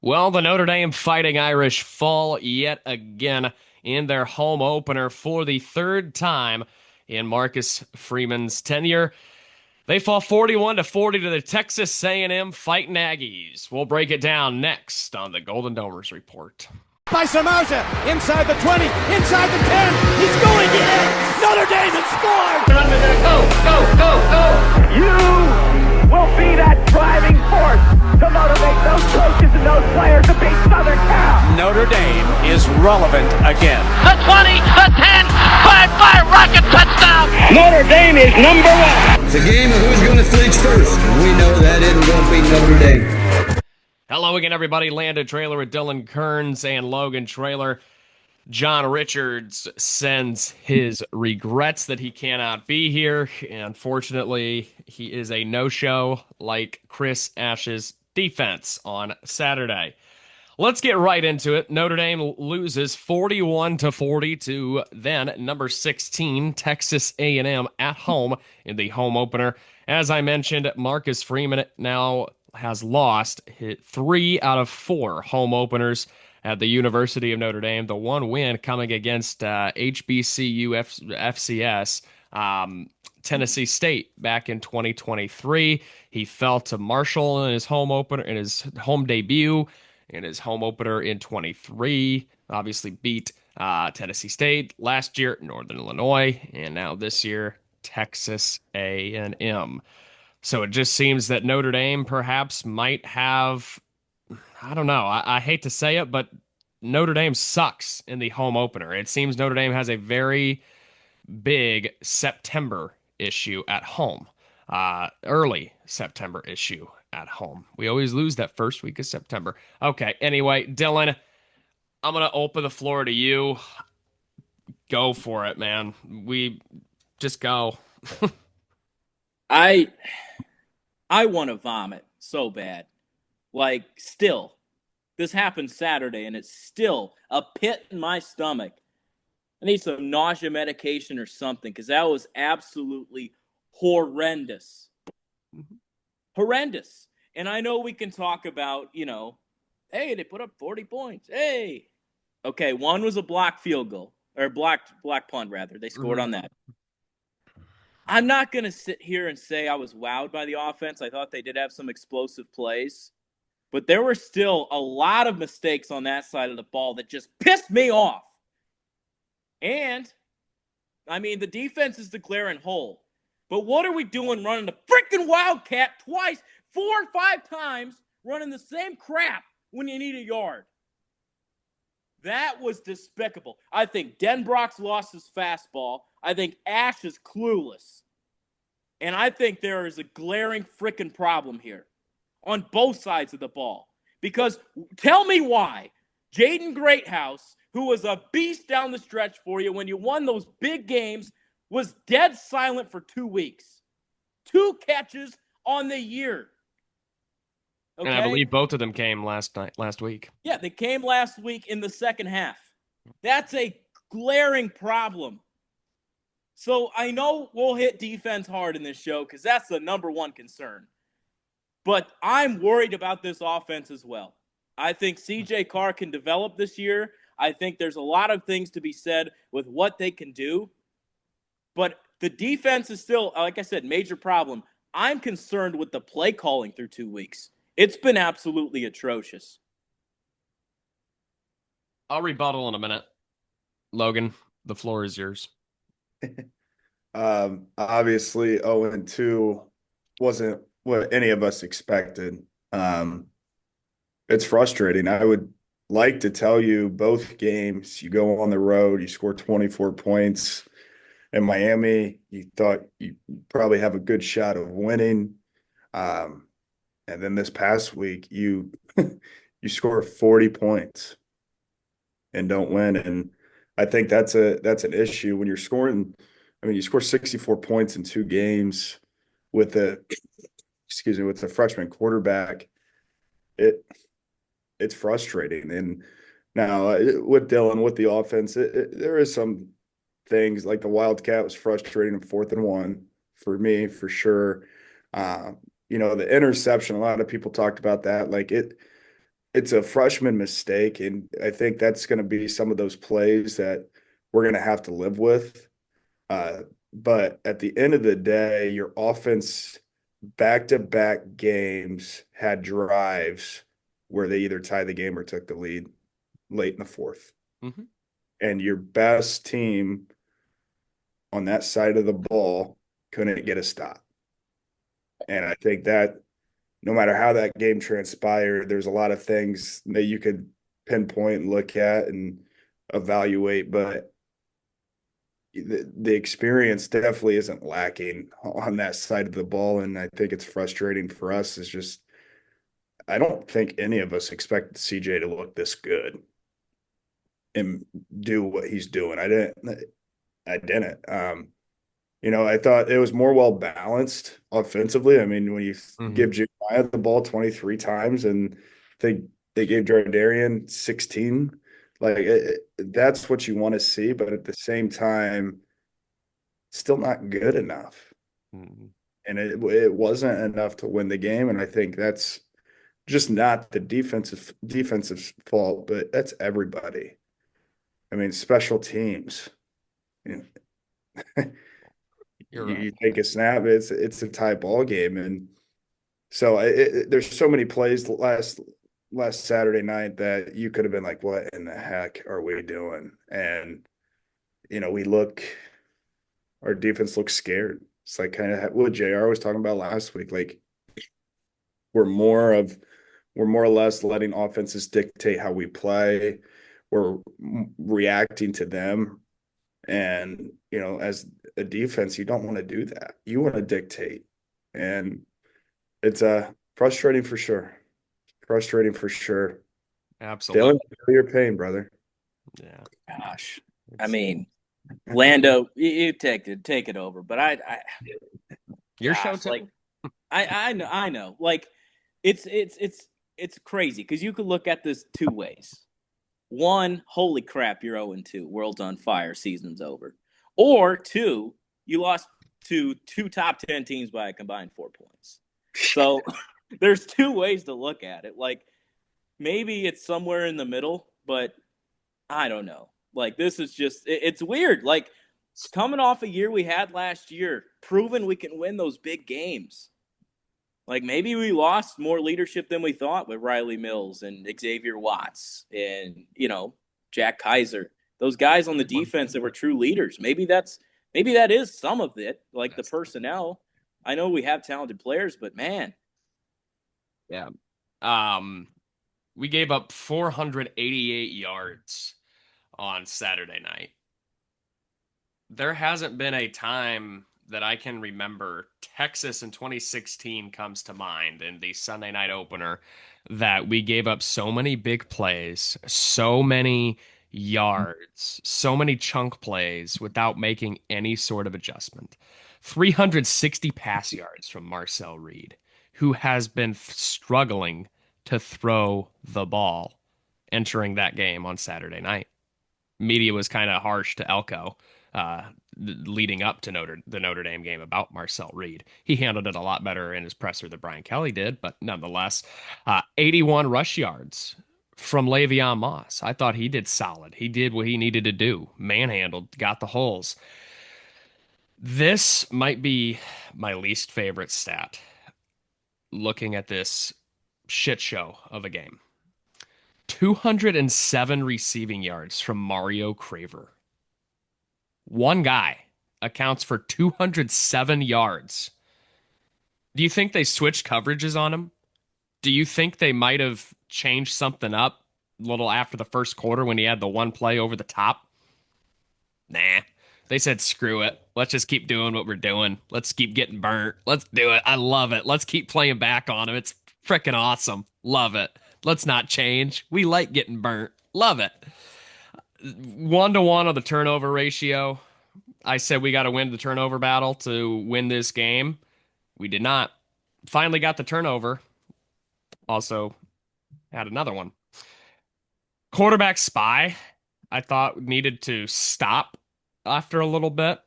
Well, the Notre Dame Fighting Irish fall yet again in their home opener for the third time in Marcus Freeman's tenure. They fall 41 to 40 to the Texas A&M Fighting Aggies. We'll break it down next on the Golden Domers Report. By Samauja, inside the 20, inside the 10, he's going in! Notre Dame has scored! Go! You will be that driving force to motivate those coaches and those players to beat Southern Cal. Notre Dame is relevant again. The 20, the 10, fire, rocket, touchdown! Notre Dame is number one. It's a game of who's going to flinch first. We know that it won't be Notre Dame. Hello again, everybody. Landon Traylor with Dylan Kearns and Logan Traylor. John Richards sends his regrets that he cannot be here. Unfortunately, he is a no-show like Chris Ash's defense on Saturday. Let's get right into it. Notre Dame loses 41 to 40 to then number 16 Texas A&M at home in the home opener. As I mentioned, Marcus Freeman now has lost 3 out of 4 home openers at the University of Notre Dame. The one win coming against HBCU FCS, Tennessee State back in 2023. He fell to Marshall in his home opener, in his home debut, in his home opener in 23. Obviously beat Tennessee State last year, Northern Illinois, and now this year Texas A&M. So it just seems that Notre Dame perhaps might have, I don't know, I hate to say it, but Notre Dame sucks in the home opener. It seems Notre Dame has a very big September issue at home, early September issue at home. We always lose that first week of September. Okay, anyway, Dylan, I'm going to open the floor to you. Go for it, man. We just go. I want to vomit so bad. Like, still. This happened Saturday, and it's still a pit in my stomach. I need some nausea medication or something, because that was absolutely horrendous. Horrendous. And I know we can talk about, hey, they put up 40 points. Hey. Okay, one was a block field goal, or block punt, rather. They scored on that. I'm not going to sit here and say I was wowed by the offense. I thought they did have some explosive plays. But there were still a lot of mistakes on that side of the ball that just pissed me off. And, the defense is the glaring hole. But what are we doing running the freaking Wildcat twice, 4 or 5 times, running the same crap when you need a yard? That was despicable. I think Denbrock's lost his fastball. I think Ash is clueless. And I think there is a glaring freaking problem here on both sides of the ball. Because tell me why Jaden Greathouse, who was a beast down the stretch for you when you won those big games, was dead silent for 2 weeks. 2 catches on the year. Okay? And I believe both of them came last week. Yeah, they came last week in the second half. That's a glaring problem. So I know we'll hit defense hard in this show because that's the number one concern. But I'm worried about this offense as well. I think C.J. Carr can develop this year. I think there's a lot of things to be said with what they can do. But the defense is still, like I said, major problem. I'm concerned with the play calling through 2 weeks. It's been absolutely atrocious. I'll rebuttal in a minute. Logan, the floor is yours. Obviously 0-2 wasn't what any of us expected. It's frustrating. I would like to tell you both games, you go on the road, you score 24 points. In Miami, you thought you probably have a good shot of winning. And then this past week, you score 40 points and don't win. And I think that's an issue when you're scoring. You score 64 points in 2 games with the freshman quarterback. It's frustrating. And now with Dylan, with the offense, there is some things like the Wildcat was frustrating in 4th and 1 for me, for sure. The interception, a lot of people talked about that. Like it's a freshman mistake, and I think that's going to be some of those plays that we're going to have to live with. Uh, but at the end of the day, your offense back-to-back games had drives where they either tied the game or took the lead late in the fourth. Mm-hmm. And your best team on that side of the ball couldn't get a stop. And I think that no matter how that game transpired, there's a lot of things that you could pinpoint and look at and evaluate, but the experience definitely isn't lacking on that side of the ball. And I think it's frustrating for us. Is just, I don't think any of us expected CJ to look this good and do what he's doing. I didn't. I thought it was more well balanced offensively. I mean, when you Mm-hmm. give Jeremiah the ball 23 times and they gave Jardarian 16, like that's what you want to see. But at the same time, still not good enough. Mm-hmm. And it wasn't enough to win the game. And I think that's just not the defensive fault, but that's everybody. I mean, special teams. You You're you right. take a snap, it's a tie ball game, and so there's so many plays last Saturday night that you could have been like, "What in the heck are we doing?" And we our defense looks scared. It's like kind of what JR was talking about last week. Like we're more of we're more or less letting offenses dictate how we play. We're reacting to them, and as a defense, you don't want to do that. You want to dictate, and it's frustrating for sure. Frustrating for sure. Absolutely. Dylan, feel your pain, brother. Yeah. Gosh, I mean, Lando, you take it over. But Your show gosh, too. like I know, like it's crazy because you could look at this two ways. One, holy crap, you're 0-2, world's on fire, season's over. Or two, you lost to two top 10 teams by a combined 4 points. So there's two ways to look at it. Like maybe it's somewhere in the middle, but I don't know. Like this is just it's weird. Like coming off a year we had last year, proving we can win those big games. Like maybe we lost more leadership than we thought with Riley Mills and Xavier Watts and Jack Kaiser. Those guys on the defense that were true leaders. Maybe that is some of it, like the personnel. I know we have talented players, but man. Yeah. We gave up 488 yards on Saturday night. There hasn't been a time that I can remember. Texas in 2016 comes to mind in the Sunday night opener that we gave up so many big plays, so many yards, so many chunk plays without making any sort of adjustment. 360 pass yards from Marcel Reed, who has been struggling to throw the ball entering that game on Saturday night. Media was kind of harsh to Elko uh, leading up to the Notre Dame game about Marcel Reed. He handled it a lot better in his presser than Brian Kelly did, but nonetheless, 81 rush yards from Le'Veon Moss. I thought he did solid. He did what he needed to do. Manhandled, got the holes. This might be my least favorite stat looking at this shit show of a game. 207 receiving yards from Mario Craver. One guy accounts for 207 yards. Do you think they switched coverages on him? Do you think they might have changed something up a little after the first quarter when he had the one play over the top? Nah. They said, screw it. Let's just keep doing what we're doing. Let's keep getting burnt. Let's do it. I love it. Let's keep playing back on him. It's freaking awesome. Love it. Let's not change. We like getting burnt. Love it. 1-to-1 on the turnover ratio. I said we got to win the turnover battle to win this game. We did not. Finally got the turnover. Also had another one. Quarterback spy, I thought needed to stop after a little bit,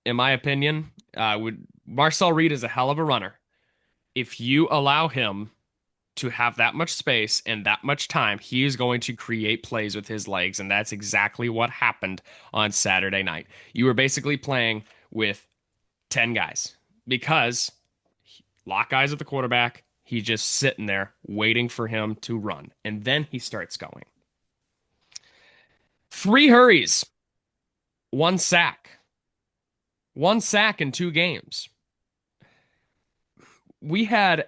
in my opinion. Marcel Reed is a hell of a runner. If you allow him to have that much space and that much time, he is going to create plays with his legs, and that's exactly what happened on Saturday night. You were basically playing with 10 guys because lock eyes at the quarterback. He's just sitting there waiting for him to run, and then he starts going. 3 hurries, 1 sack. 1 sack in 2 games. We had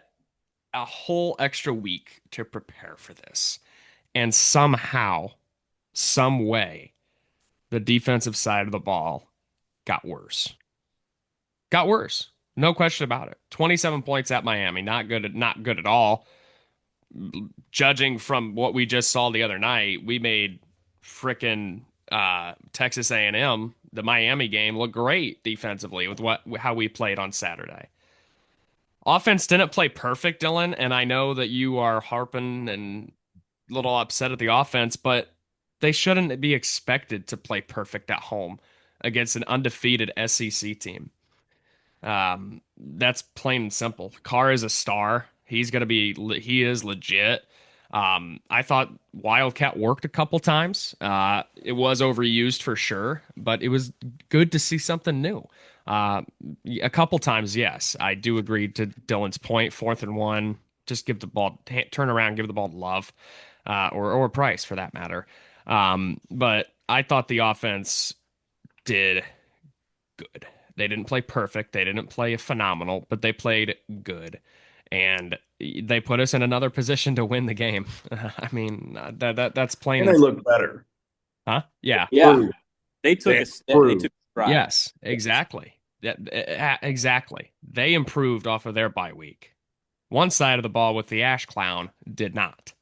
a whole extra week to prepare for this. And somehow, some way, the defensive side of the ball got worse. Got worse. No question about it. 27 points at Miami. Not good at all. Judging from what we just saw the other night, we made frickin' Texas A&M, the Miami game, look great defensively with how we played on Saturday. Offense didn't play perfect, Dylan, and I know that you are harping and a little upset at the offense, but they shouldn't be expected to play perfect at home against an undefeated SEC team. That's plain and simple. Carr is a star. He is legit. I thought Wildcat worked a couple times. It was overused for sure, but it was good to see something new. A couple times, yes, I do agree to Dylan's point. 4th and 1, just give the ball, turn around, give the ball to Love, or Price for that matter. But I thought the offense did good. They didn't play perfect. They didn't play phenomenal, but they played good. And they put us in another position to win the game. I mean, that's plain. And they look better. Huh? Yeah. Yeah. They took a stride. Yes, exactly. Exactly. They improved off of their bye week. One side of the ball with the Ash clown did not.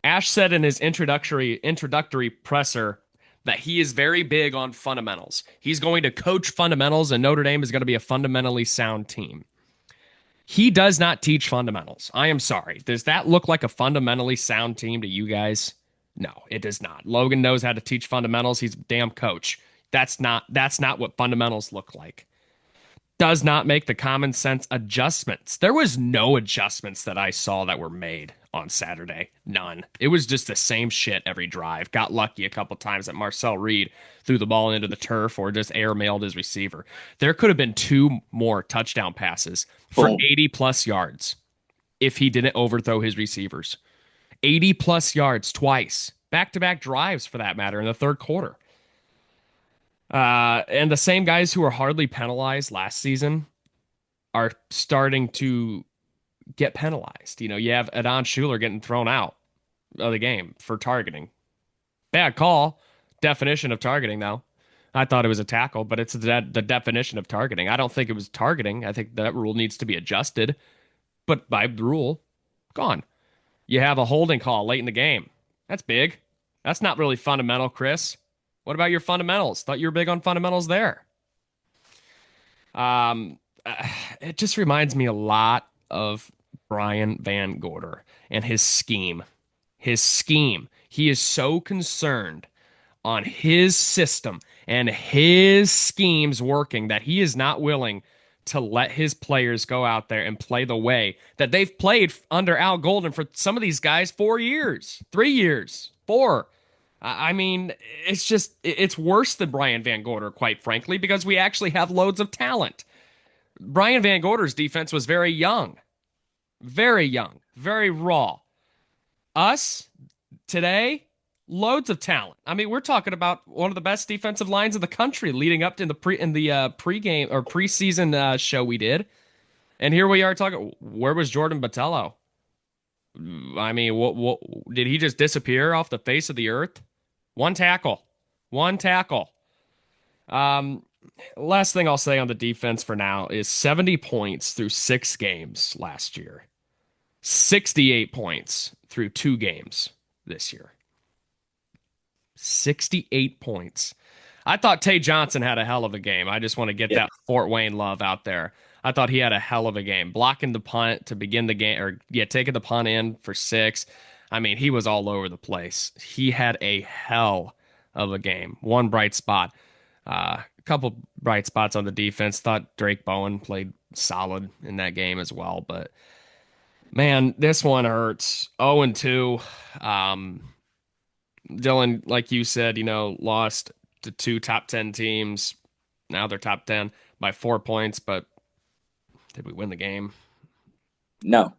Ash said in his introductory presser that he is very big on fundamentals. He's going to coach fundamentals, and Notre Dame is going to be a fundamentally sound team. He does not teach fundamentals. I am sorry. Does that look like a fundamentally sound team to you guys? No, it does not. Logan knows how to teach fundamentals. He's a damn coach. That's not what fundamentals look like. Does not make the common sense adjustments. There was no adjustments that I saw that were made on Saturday. None. It was just the same shit every drive. Got lucky a couple times that Marcel Reed threw the ball into the turf or just airmailed his receiver. There could have been 2 more touchdown passes for 80 plus yards if he didn't overthrow his receivers. 80 plus yards twice. Back-to-back drives for that matter in the 3rd quarter. And the same guys who were hardly penalized last season are starting to get penalized. You know, you have Adon Schuler getting thrown out of the game for targeting. Bad call. Definition of targeting, though. I thought it was a tackle, but it's the definition of targeting. I don't think it was targeting. I think that rule needs to be adjusted. But by the rule, gone. You have a holding call late in the game. That's big. That's not really fundamental, Chris. What about your fundamentals? Thought you were big on fundamentals there. It just reminds me a lot of Brian Van Gorder and his scheme. His scheme. He is so concerned on his system and his schemes working that he is not willing to let his players go out there and play the way that they've played under Al Golden for some of these guys 4 years, 3 years, 4. I mean, it's worse than Brian Van Gorder, quite frankly, because we actually have loads of talent. Brian Van Gorder's defense was very young, very raw. Us today, loads of talent. I mean, we're talking about one of the best defensive lines in the country leading up to the pregame or preseason show we did, and here we are talking. Where was Jordan Botelho? I mean, what did he just disappear off the face of the earth? One tackle. Last thing I'll say on the defense for now is 70 points through 6 games last year. 68 points through 2 games this year. 68 points. I thought Tay Johnson had a hell of a game. I just want to get that Fort Wayne love out there. I thought he had a hell of a game. Blocking the punt to begin the game, taking the punt in for 6. I mean, he was all over the place. He had a hell of a game. One bright spot. A couple bright spots on the defense. Thought Drake Bowen played solid in that game as well. But Man, this one hurts. 0-2. Um, Dylan, like you said, lost to two top 10 teams. Now they're top 10 by 4 points, but did we win the game? No.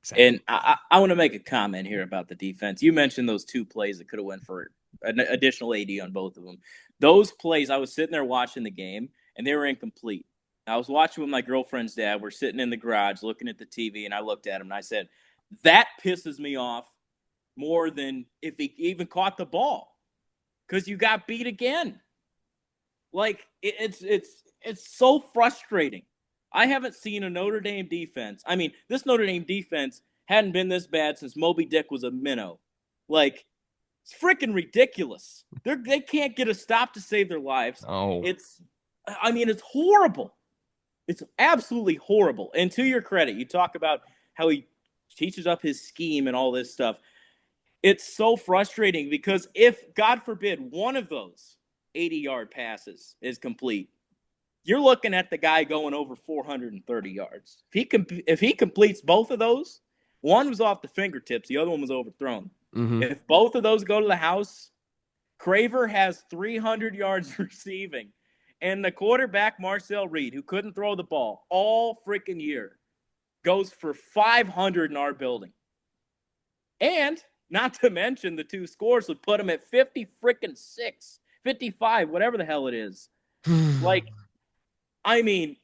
Exactly. And I want to make a comment here about the defense. You mentioned those two plays that could have went for an additional 80 on both of them. Those plays, I was sitting there watching the game, and they were incomplete. I was watching with my girlfriend's dad. We're sitting in the garage looking at the TV, and I looked at him and I said, that pisses me off more than if he even caught the ball, because you got beat again. Like it's so frustrating. I haven't seen a Notre Dame defense. I mean, this Notre Dame defense hadn't been this bad since Moby Dick was a minnow. Like, it's freaking ridiculous. They can't get a stop to save their lives. Oh, It's horrible. It's absolutely horrible. And to your credit, you talk about how he teaches up his scheme and all this stuff. It's so frustrating because if, God forbid, one of those 80-yard passes is complete, you're looking at the guy going over 430 yards. If he completes both of those, one was off the fingertips, the other one was overthrown. mm-hmm. If both of those go to the house, Craver has 300 yards receiving. And the quarterback, Marcel Reed, who couldn't throw the ball all freaking year, goes for 500 in our building. And not to mention the two scores would put him at 50 freaking 6, 55, whatever the hell it is. Like, I mean,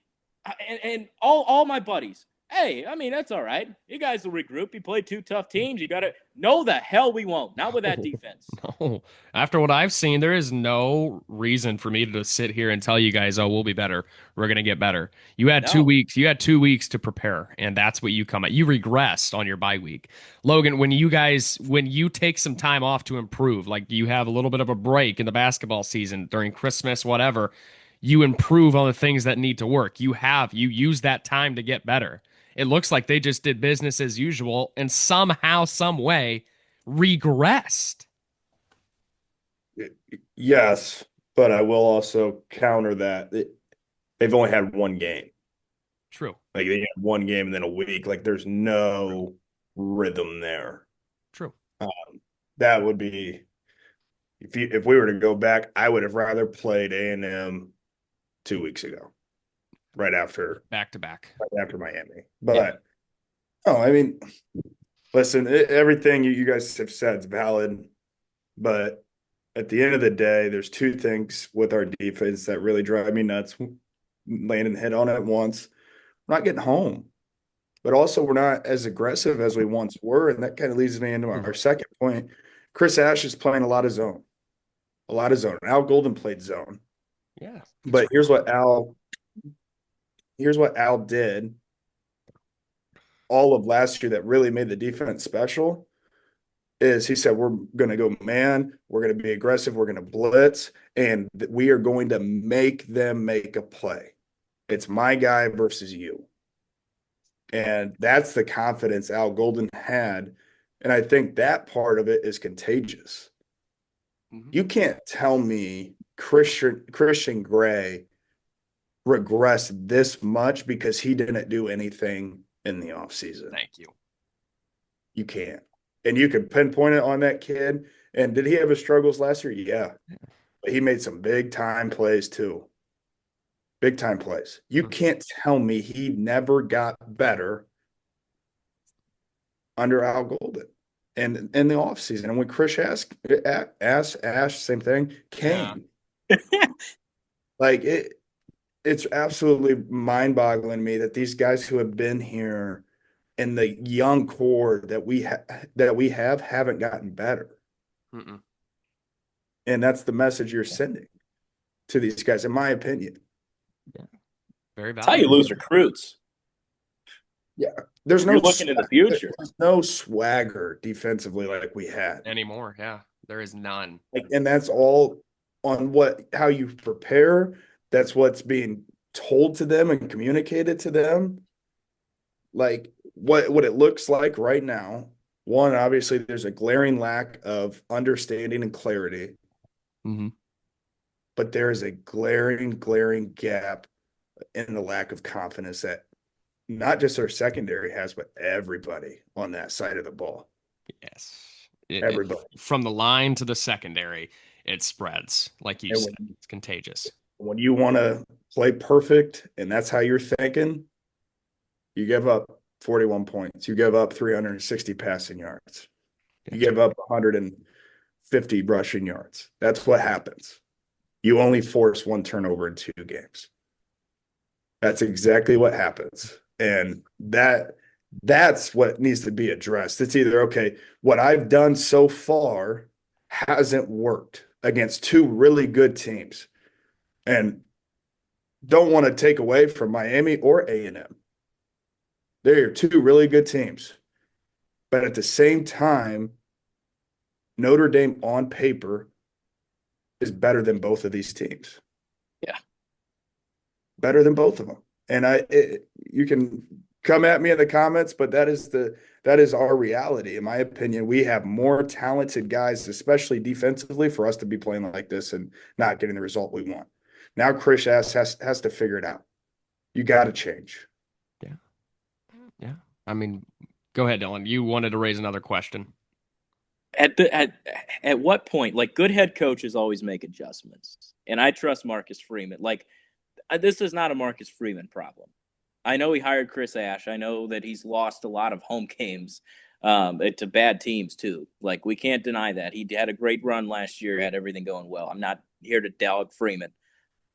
and all my buddies, hey, I mean, that's all right. You guys will regroup. You play two tough teams. You got to know the hell we won't. Not with that defense. No. After what I've seen, there is no reason for me to sit here and tell you guys, oh, we'll be better. We're going to get better. You had 2 weeks. You had 2 weeks to prepare, and that's what you come at. You regressed on your bye week. Logan, when you take some time off to improve, like you have a little bit of a break in the basketball season during Christmas, whatever, you improve on the things that need to work. You use that time to get better. It looks like they just did business as usual and somehow, some way regressed. Yes, but I will also counter that they've only had one game. True. Like they had one game and then a week. Like there's no rhythm there. True. That would be if we were to go back, I would have rather played A&M 2 weeks ago, right after Back to back. Miami. But no, I mean, listen, everything you guys have said is valid, but at the end of the day, there's two things with our defense that really drive me nuts. Landon hit on it once. We're not getting home, but also we're not as aggressive as we once were, and that kind of leads me into our second point. Chris Ash is playing a lot of zone. Al Golden played zone. Yeah. But here's what Al did all of last year that really made the defense special is he said, we're going to go man, we're going to be aggressive, we're going to blitz, and we are going to make them make a play. It's my guy versus you. And that's the confidence Al Golden had. And I think that part of it is contagious. Mm-hmm. You can't tell me Christian Gray regressed this much because he didn't do anything in the offseason. Thank you. You can't. And you can pinpoint it on that kid. And did he have his struggles last year? Yeah. But he made some big-time plays too. Big-time plays. You can't tell me he never got better under Al Golden and in the offseason. And when Chris Ash, same thing, came. Yeah. Like it's absolutely mind-boggling to me that these guys who have been here and the young core that we have haven't gotten better. Mm-mm. And that's the message you're sending to these guys, in my opinion. Yeah. Very valuable. That's how you lose recruits. Yeah. There's no looking in the future. There's no swagger defensively like we had. Anymore. Yeah. There is none. And that's all on how you prepare. That's what's being told to them and communicated to them. Like what it looks like right now. One, obviously, there's a glaring lack of understanding and clarity. Mm-hmm. But there is a glaring gap in the lack of confidence that not just our secondary has, but everybody on that side of the ball. Yes. Everybody. From the line to the secondary, it spreads. Like you And said, it's contagious. when you want to play perfect and that's how you're thinking, you give up 41 points. You give up 360 passing yards. You That's give up 150 rushing yards. That's what happens. You only force one turnover in 2 games. That's exactly what happens. And that's what needs to be addressed. It's either, okay, what I've done so far hasn't worked against 2 really good teams. And don't want to take away from Miami or A&M. They're 2 really good teams. But at the same time, Notre Dame on paper is better than both of these teams. Yeah. Better than both of them. And you can come at me in the comments, but that is our reality. In my opinion, we have more talented guys, especially defensively, for us to be playing like this and not getting the result we want. Now Chris has to figure it out. You got to change. Yeah. Yeah. I mean, go ahead, Dylan. You wanted to raise another question. At what point, like, good head coaches always make adjustments, and I trust Marcus Freeman. Like, this is not a Marcus Freeman problem. I know he hired Chris Ash. I know that he's lost a lot of home games to bad teams too. Like, we can't deny that. He had a great run last year, had everything going well. I'm not here to doubt Freeman,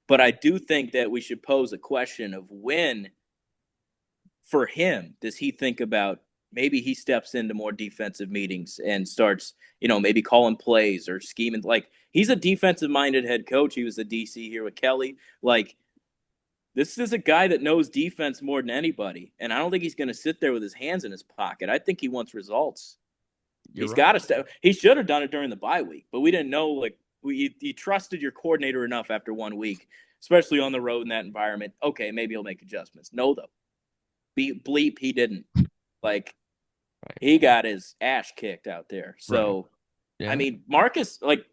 but I do think that we should pose a question of when, for him, does he think about maybe he steps into more defensive meetings and starts, maybe calling plays or scheming. Like, he's a defensive minded head coach. He was a DC here with Kelly. Like, this is a guy that knows defense more than anybody. And I don't think he's going to sit there with his hands in his pocket. I think he wants results. He's got to step. He should have done it during the bye week, but we didn't know. Like, you trusted your coordinator enough after 1 week, especially on the road in that environment. Okay, maybe he'll make adjustments. No, though. Bleep, he didn't. Like, he got his ass kicked out there. So, Yeah. I mean, Marcus, like,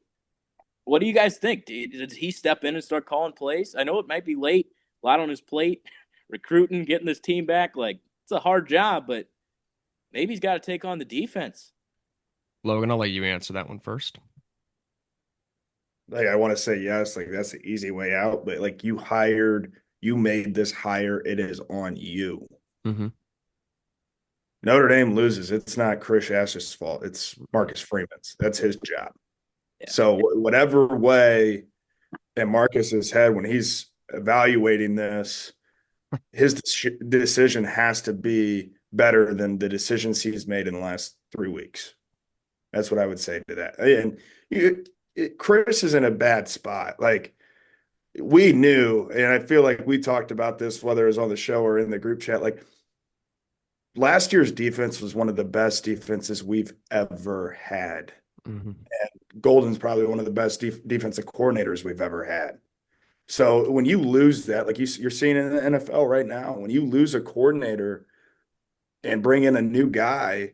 what do you guys think? Did he step in and start calling plays? I know it might be late, a lot on his plate, recruiting, getting this team back. Like, it's a hard job, but maybe he's got to take on the defense. Logan, I'll let you answer that one first. Like, I want to say yes, like that's the easy way out, but like you made this hire, it is on you. Mm-hmm. Notre Dame loses, it's not Chris Ash's fault. It's Marcus Freeman's. That's his job. Yeah. So whatever way in Marcus's head when he's evaluating this, his decision has to be better than the decisions he's made in the last 3 weeks. That's what I would say to that. And Chris is in a bad spot. Like, we knew, and I feel like we talked about this, whether it was on the show or in the group chat, like, last year's defense was one of the best defenses we've ever had. Mm-hmm. And Golden's probably one of the best defensive coordinators we've ever had. So when you lose that, like you're seeing in the NFL right now, when you lose a coordinator and bring in a new guy,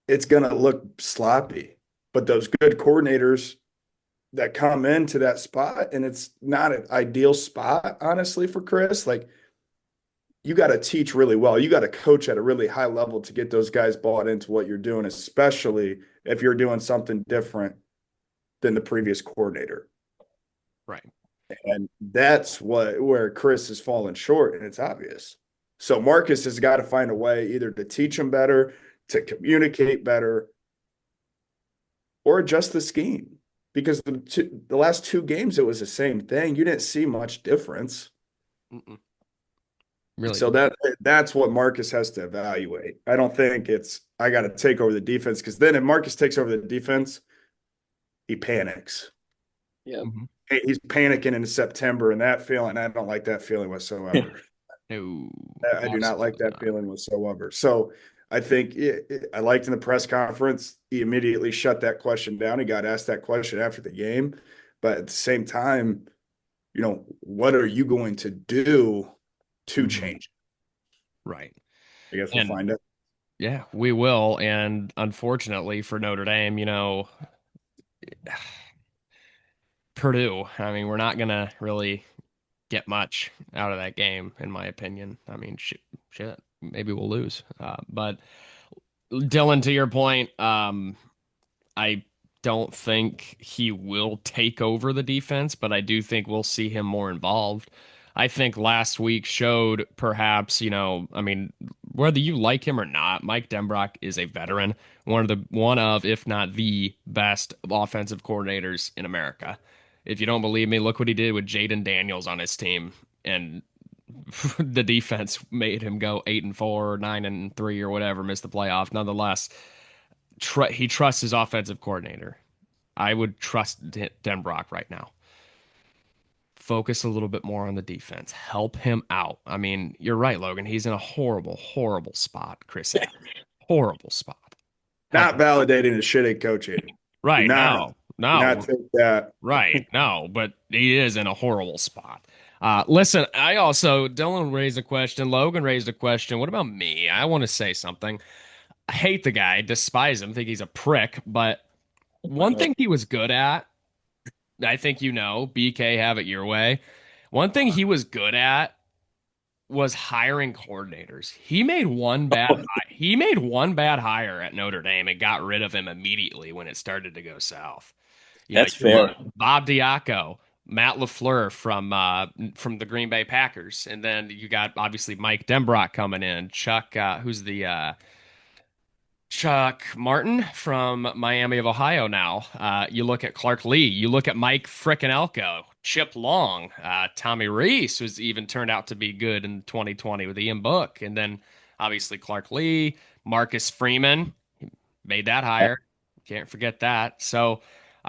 it's going to look sloppy. But those good coordinators that come into that spot, and it's not an ideal spot, honestly, for Chris, like, you got to teach really well. You got to coach at a really high level to get those guys bought into what you're doing, especially if you're doing something different than the previous coordinator. Right. And that's where Chris has fallen short, and it's obvious. So Marcus has got to find a way either to teach him better, to communicate better, or adjust the scheme. Because the last 2 games, it was the same thing. You didn't see much difference. Mm-mm. Really? So that's what Marcus has to evaluate. I don't think it's I got to take over the defense, because then if Marcus takes over the defense, he panics. Yeah, he's panicking in September, and that feeling, I don't like that feeling whatsoever. No, I do not like that feeling whatsoever. So I think I liked in the press conference, he immediately shut that question down. He got asked that question after the game, but at the same time, what are you going to do to change? Right. I guess we'll find out. Yeah, we will. And unfortunately for Notre Dame, Purdue, I mean, we're not going to really get much out of that game, in my opinion. I mean, shit, maybe we'll lose. But Dylan, to your point, I don't think he will take over the defense, but I do think we'll see him more involved. I think last week showed perhaps, I mean, whether you like him or not, Mike Denbrock is a veteran, one of, if not the best offensive coordinators in America. If you don't believe me, look what he did with Jaden Daniels on his team, and the defense made him go 8-4, 9-3, or whatever, miss the playoff. Nonetheless, he trusts his offensive coordinator. I would trust Denbrock right now. Focus a little bit more on the defense. Help him out. I mean, you're right, Logan. He's in a horrible, horrible spot, Chris. Horrible spot. Not validating the shitty coaching. Right. Do not think that. Right. No, but he is in a horrible spot. Listen, Dylan raised a question. Logan raised a question. What about me? I want to say something. I hate the guy, despise him, think he's a prick, but one thing he was good at, I think BK, have it your way. One thing he was good at was hiring coordinators. He made one bad hire at Notre Dame and got rid of him immediately when it started to go south. That's fair. Bob Diaco, Matt LaFleur from the Green Bay Packers, and then you got obviously Mike Denbrock coming in. Chuck Martin from Miami of Ohio now. You look at Clark Lee. You look at Mike frickin' Elko, Chip Long, Tommy Reese, who's even turned out to be good in 2020 with Ian Book. And then obviously Clark Lee, Marcus Freeman made that hire. Can't forget that. So he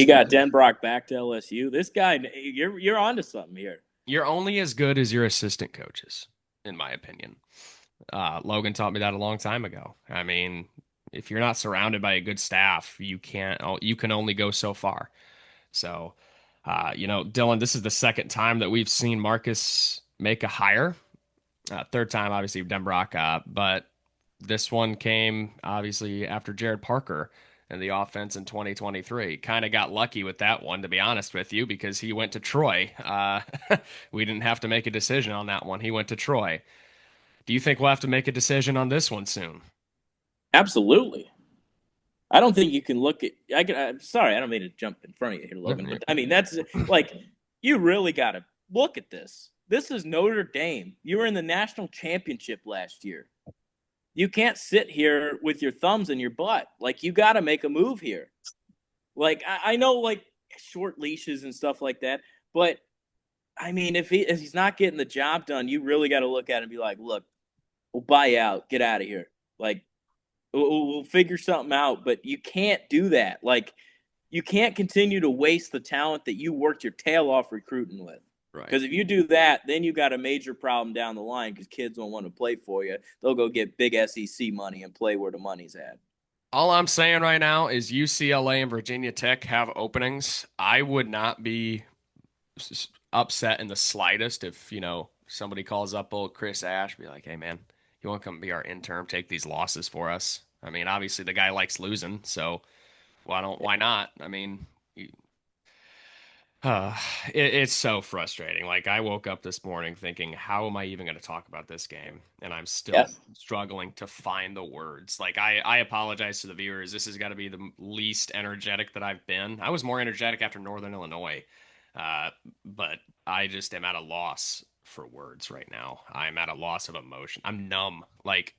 got Denbrock back to LSU. This guy, you're onto something here. You're only as good as your assistant coaches, in my opinion. Logan taught me that a long time ago. I mean, if you're not surrounded by a good staff, you can only go so far. So, Dylan, this is the second time that we've seen Marcus make a hire. Third time, obviously, Denbrock, but this one came obviously after Jared Parker and the offense in 2023. Kind of got lucky with that one, to be honest with you, because he went to Troy. We didn't have to make a decision on that one. He went to Troy. Do you think we'll have to make a decision on this one soon? Absolutely. I don't think you can look at. I'm sorry, I don't mean to jump in front of you here, Logan. But I mean, that's like, you really got to look at this. This is Notre Dame. You were in the national championship last year. You can't sit here with your thumbs in your butt. Like, you got to make a move here. Like, I know, like, short leashes and stuff like that, but I mean, if he's not getting the job done, you really got to look at it and be like, look, we'll buy you out. Get out of here. Like, we'll figure something out, but you can't do that. Like, you can't continue to waste the talent that you worked your tail off recruiting with. Right. Because if you do that, then you got a major problem down the line because kids don't want to play for you. They'll go get big SEC money and play where the money's at. All I'm saying right now is UCLA and Virginia Tech have openings. I would not be upset in the slightest if, somebody calls up old Chris Ash, be like, hey, man, you want to come be our intern, take these losses for us? I mean, obviously the guy likes losing, so why not? I mean, it's so frustrating. Like, I woke up this morning thinking, how am I even going to talk about this game? And I'm still struggling to find the words. Like, I apologize to the viewers. This has got to be the least energetic that I've been. I was more energetic after Northern Illinois, but I just am at a loss for words right now. I'm at a loss of emotion. I'm numb. Like,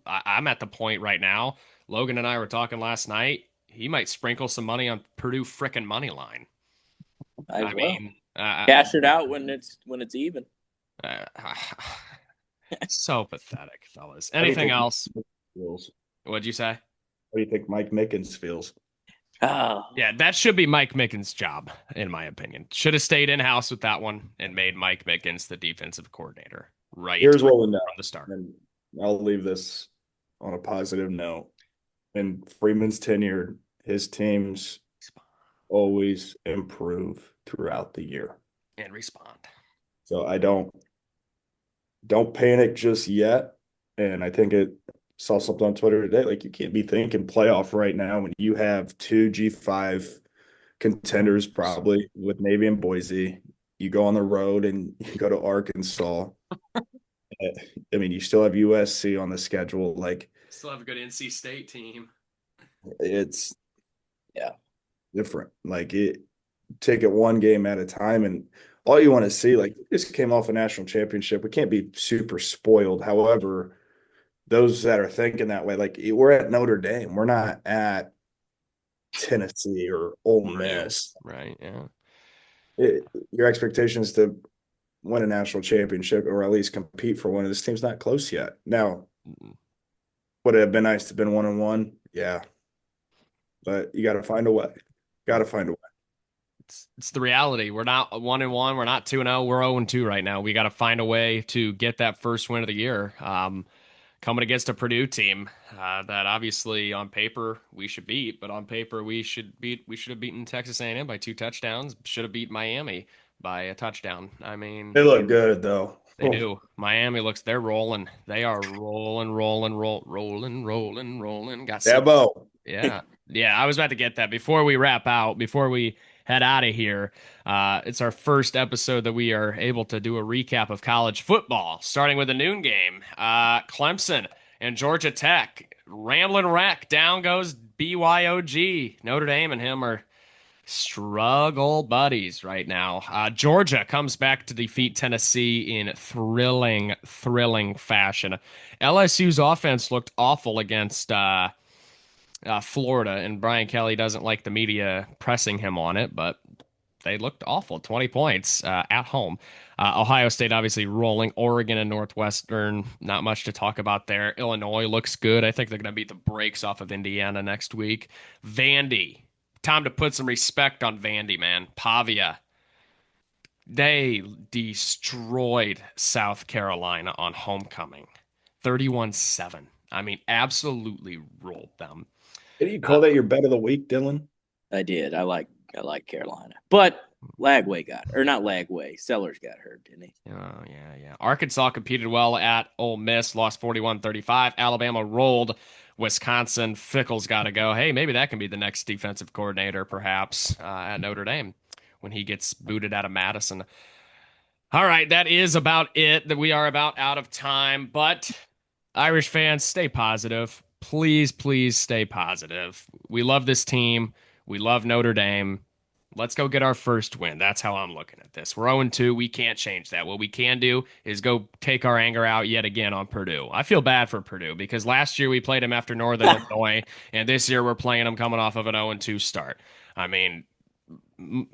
I'm at the point right now. Logan and I were talking last night. He might sprinkle some money on Purdue frickin' money line. I mean, cash it out when it's even. So pathetic, fellas. Anything else? What'd you say? What do you think Mike Mickens feels? Oh. Yeah, that should be Mike Mickens' job, in my opinion. Should have stayed in-house with that one and made Mike Mickens the defensive coordinator. Right. Here's what we know from the start. And I'll leave this on a positive note. In Freeman's tenure, his teams always improve throughout the year and respond. So I don't panic just yet. And I think saw something on Twitter today. Like, you can't be thinking playoff right now when you have two G5 contenders, probably with Navy and Boise. you go on the road and you go to Arkansas. I mean, you still have USC on the schedule. Like Still have a good NC State team. it's Yeah. different. Like it take it one game at a time and all you want to see, like this came off a national championship. We can't be super spoiled. However, those that are thinking that way, like we're at Notre Dame. We're not at Tennessee or Ole Miss. Right. Yeah. Your expectations to win a national championship or at least compete for one of this team's not close yet. Now, would it have been nice to have been 1-1? Yeah. But you got to find a way. Got to find a way. It's the reality. We're not 1-1. We're not 2-0. We're 0-2 right now. We got to find a way to get that first win of the year. Coming against a Purdue team that obviously on paper we should beat, but on paper we should have beaten Texas A&M by 2 touchdowns. Should have beat Miami by a touchdown. I mean, They look good though. they do. Miami they're rolling. They are rolling. Got Dabo. yeah. Yeah, I was about to get that before we wrap out, before we head out of here. It's our first episode that we are able to do a recap of college football, starting with the noon game. Clemson and Georgia Tech. Ramblin' wreck. Down goes BYOG. Notre Dame and him are struggle buddies right now. Georgia comes back to defeat Tennessee in thrilling fashion. LSU's offense looked awful against Florida, and Brian Kelly doesn't like the media pressing him on it, but they looked awful. 20 points at home. Ohio State obviously rolling. Oregon and Northwestern, not much to talk about there. Illinois looks good. I think they're going to beat the brakes off of Indiana next week. Vandy. Time to put some respect on Vandy, man. Pavia. They destroyed South Carolina on homecoming. 31-7. I mean, absolutely rolled them. Did you call that your bet of the week, Dylan? I did. I like Carolina. But Lagway not Lagway. Sellers got hurt, didn't he? Oh, yeah. Arkansas competed well at Ole Miss, lost 41-35. Alabama rolled Wisconsin. Fickle's got to go. Hey, maybe that can be the next defensive coordinator, perhaps, at Notre Dame when he gets booted out of Madison. All right, that is about it. That we are about out of time, but Irish fans, stay positive. Please stay positive. We love this team. We love Notre Dame. Let's go get our first win. That's how I'm looking at this. We're 0-2. We can't change that. What we can do is go take our anger out yet again on Purdue. I feel bad for Purdue because last year we played them after Northern Illinois, and this year we're playing them coming off of an 0-2 start. I mean,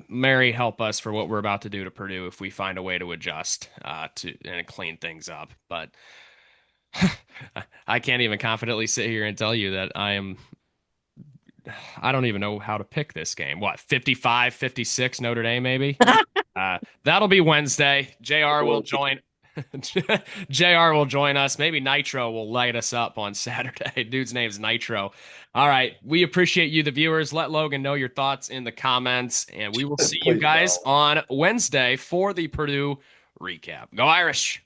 Mary help us for what we're about to do to Purdue if we find a way to adjust and clean things up. But I can't even confidently sit here and tell you that I don't even know how to pick this game. What, 55-56 Notre Dame, maybe? That'll be Wednesday. JR will join. JR will join us. Maybe Nitro will light us up on Saturday. Dude's name's Nitro. All right. We appreciate you, the viewers. Let Logan know your thoughts in the comments, and we will see you guys on Wednesday for the Purdue recap. Go Irish.